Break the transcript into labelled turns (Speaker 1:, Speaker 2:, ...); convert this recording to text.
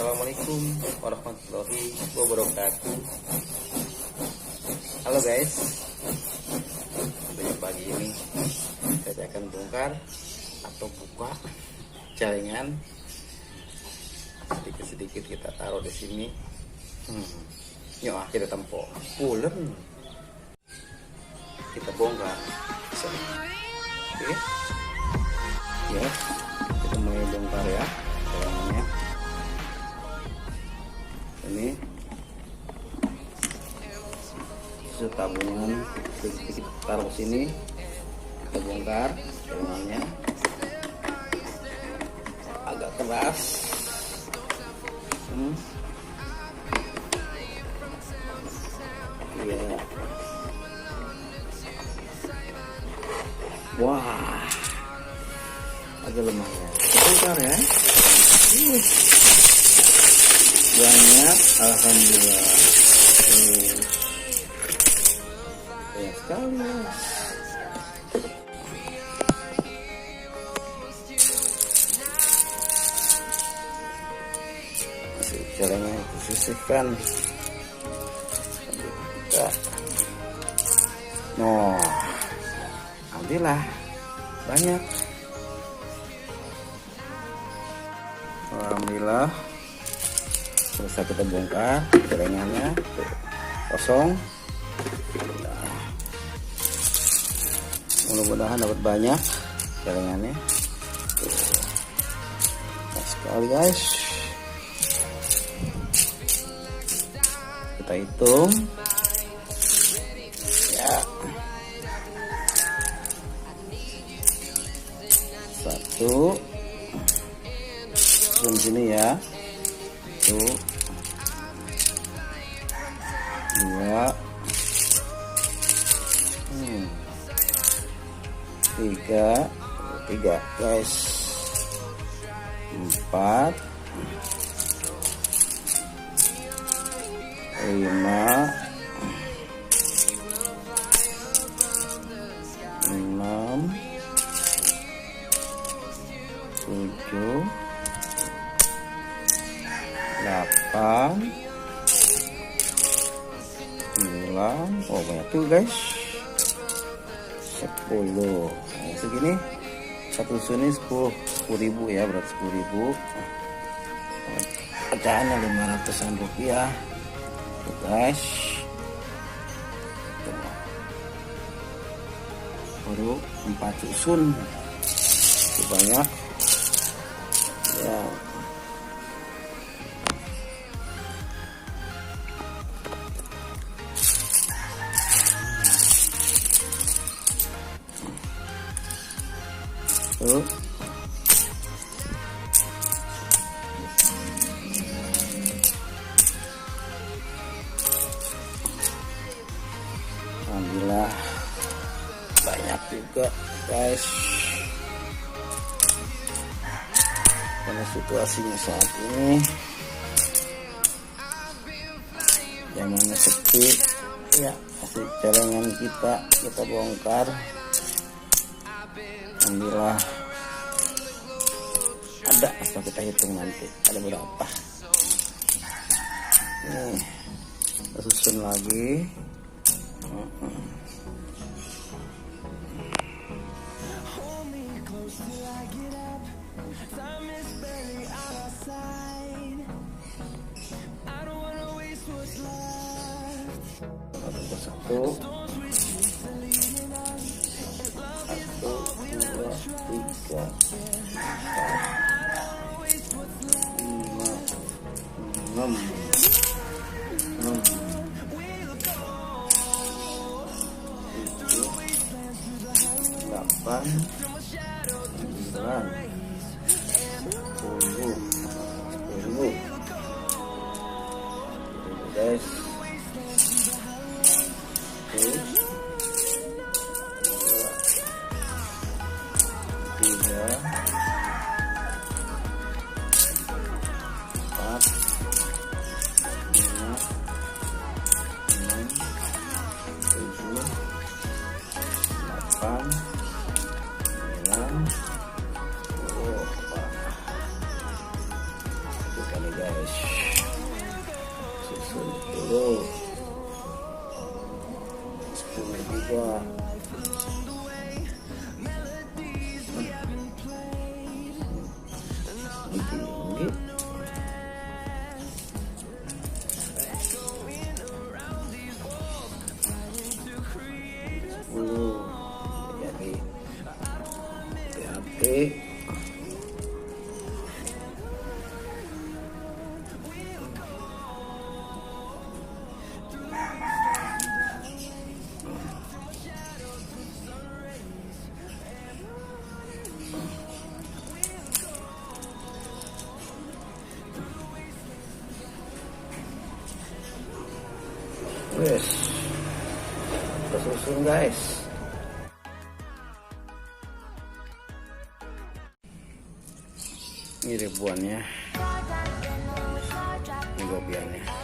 Speaker 1: Assalamualaikum warahmatullahi wabarakatuh. Halo guys, pagi ini saya akan bongkar atau buka jaringan. Sedikit-sedikit kita taruh di sini. Yuk kita tempok pulen. Kita bongkar. Oke. Ya, kita mulai bongkar ya. Jaringannya. Ini tabungan sedikit taruh sini, kita bongkar jaringannya. Agak keras. Iya. Wah, agak lemah ya. Kita bongkar ya. Banyak, alhamdulillah. Banyak sekali. Caranya disisihkan. Alhamdulillah banyak. Alhamdulillah selesai kita bongkar jaringannya kosong. Mudah-mudahan dapat banyak jaringannya. Nah, sekali guys, kita hitung ya. 1 di sini ya. 1 2 3 guys, 4 5 6 7 8 9. Oh banyak tuh guys. 10. Nah, segini satu suni 10.000 ya, berarti 10.000. Pecahannya 500-an rupiah tuh guys. Baru 4 susun itu banyak ya. Alhamdulillah banyak juga guys, karena situasinya saat ini zamannya sepi ya. Masih jaringan kita bongkar. Alhamdulillah ada, asal kita hitung nanti ada berapa. Nih kita susun lagi. Satu, 2, 3, 4, 5, 6, 8, 9, 10 guys. 1, 2, 3, 4, 5, 6, 7, 8, 9, 10. langsung guys. Ini ribuannya, ini gobiannya.